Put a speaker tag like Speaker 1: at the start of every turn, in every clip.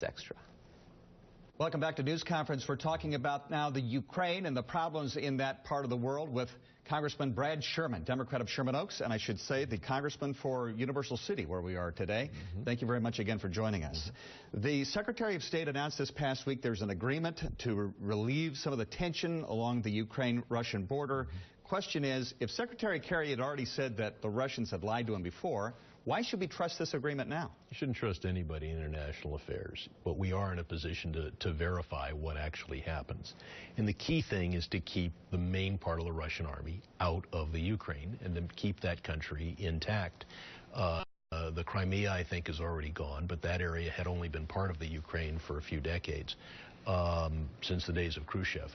Speaker 1: Extra.
Speaker 2: Welcome back to News Conference. We're talking about now the Ukraine and the problems in that part of the world with Congressman Brad Sherman, Democrat of Sherman Oaks, and I should say the Congressman for Universal City, where we are today. Thank you very much again for joining us. The Secretary of State announced this past week there's an agreement to relieve some of the tension along the Ukraine-Russian border. Question is, if Secretary Kerry had already said that the Russians had lied to him before, why should we trust this agreement now?
Speaker 3: You shouldn't trust anybody in international affairs, but we are in a position to verify what actually happens. And the key thing is to keep the main part of the Russian army out of the Ukraine and then keep that country intact. The Crimea, I think, is already gone, but that area had only been part of the Ukraine for a few decades, since the days of Khrushchev.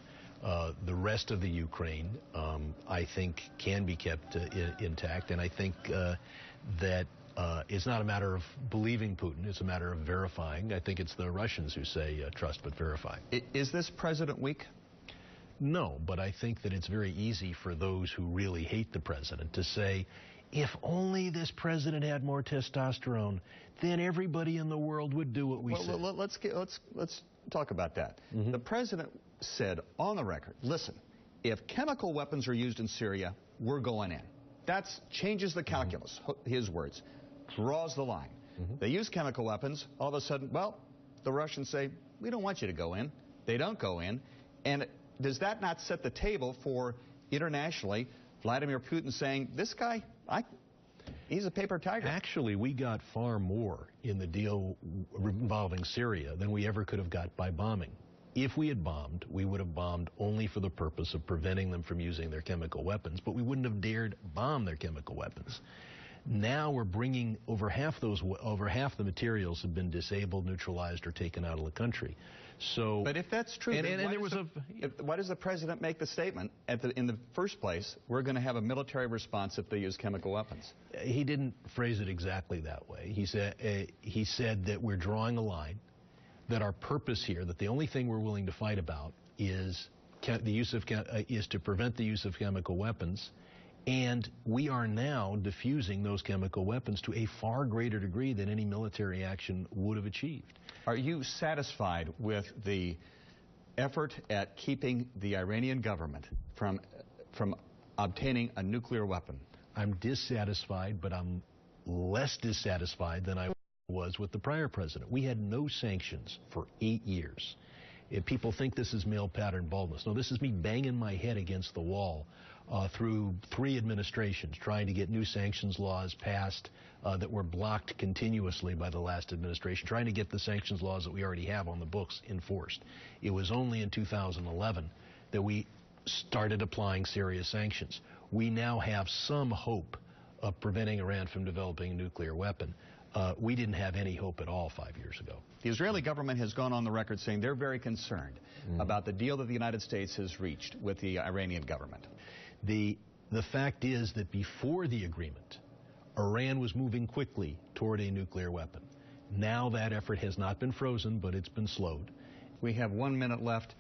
Speaker 3: The rest of the Ukraine, I think, can be kept intact, and I think that it's not a matter of believing Putin, it's a matter of verifying. I think it's the Russians who say trust but verify.
Speaker 2: Is this president weak?
Speaker 3: No, but I think that it's very easy for those who really hate the president to say, if only this president had more testosterone, then everybody in the world would do what we said.
Speaker 2: Well, let's talk about that. The president said on the record, listen, if chemical weapons are used in Syria, we're going in. That changes the calculus, his words, draws the line. They use chemical weapons, all of a sudden, well, the Russians say, we don't want you to go in. They don't go in. And does that not set the table for internationally Vladimir Putin saying, this guy, he's a paper tiger?
Speaker 3: Actually, we got far more in the deal involving Syria than we ever could have got by bombing. If we had bombed, we would have bombed only for the purpose of preventing them from using their chemical weapons, but we wouldn't have dared bomb their chemical weapons. Now we're bringing over half the materials have been disabled, neutralized, or taken out of the country. So,
Speaker 2: but if that's true, why does the president make the statement in the first place, we're going to have a military response if they use chemical weapons?
Speaker 3: He didn't phrase it exactly that way. He said that we're drawing a line, that our purpose here, that the only thing we're willing to fight about is to prevent the use of chemical weapons, and we are now diffusing those chemical weapons to a far greater degree than any military action would have achieved.
Speaker 2: Are you satisfied with the effort at keeping the Iranian government from obtaining a nuclear weapon?
Speaker 3: I'm dissatisfied, but I'm less dissatisfied than I was with the prior president. We had no sanctions for 8 years. If people think this is male pattern baldness, no, this is me banging my head against the wall through 3 administrations, trying to get new sanctions laws passed that were blocked continuously by the last administration, trying to get the sanctions laws that we already have on the books enforced. It was only in 2011 that we started applying serious sanctions. We now have some hope of preventing Iran from developing a nuclear weapon. We didn't have any hope at all 5 years ago.
Speaker 2: The Israeli government has gone on the record saying they're very concerned about the deal that the United States has reached with the Iranian government.
Speaker 3: The fact is that before the agreement, Iran was moving quickly toward a nuclear weapon. Now that effort has not been frozen, but it's been slowed.
Speaker 2: We have 1 minute left.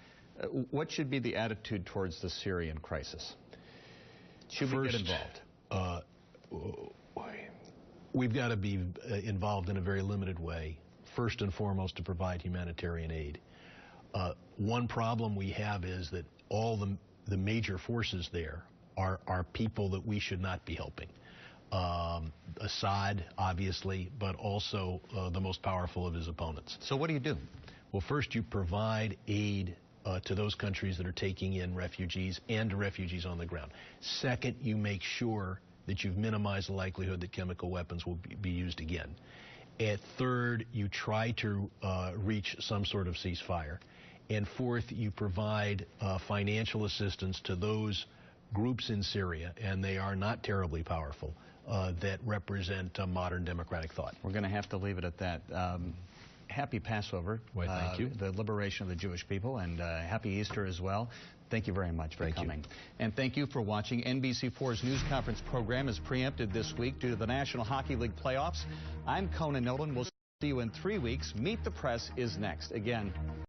Speaker 2: What should be the attitude towards the Syrian crisis? Should we get involved?
Speaker 3: We've got to be involved in a very limited way, first and foremost to provide humanitarian aid. One problem we have is that all the major forces there are people that we should not be helping. Assad, obviously, but also the most powerful of his opponents.
Speaker 2: So what do you do?
Speaker 3: Well, first you provide aid to those countries that are taking in refugees and to refugees on the ground. Second, you make sure that you've minimized the likelihood that chemical weapons will be used again. And third, you try to reach some sort of ceasefire. And fourth, you provide financial assistance to those groups in Syria, and they are not terribly powerful, that represent modern democratic thought.
Speaker 2: We're going to have to leave it at that. Happy Passover,
Speaker 3: thank you.
Speaker 2: The liberation of the Jewish people, and happy Easter as well. Thank you very much for coming. And thank you for watching. NBC4's news conference program is preempted this week due to the National Hockey League playoffs. I'm Conan Nolan. We'll see you in 3 weeks. Meet the Press is next. Again,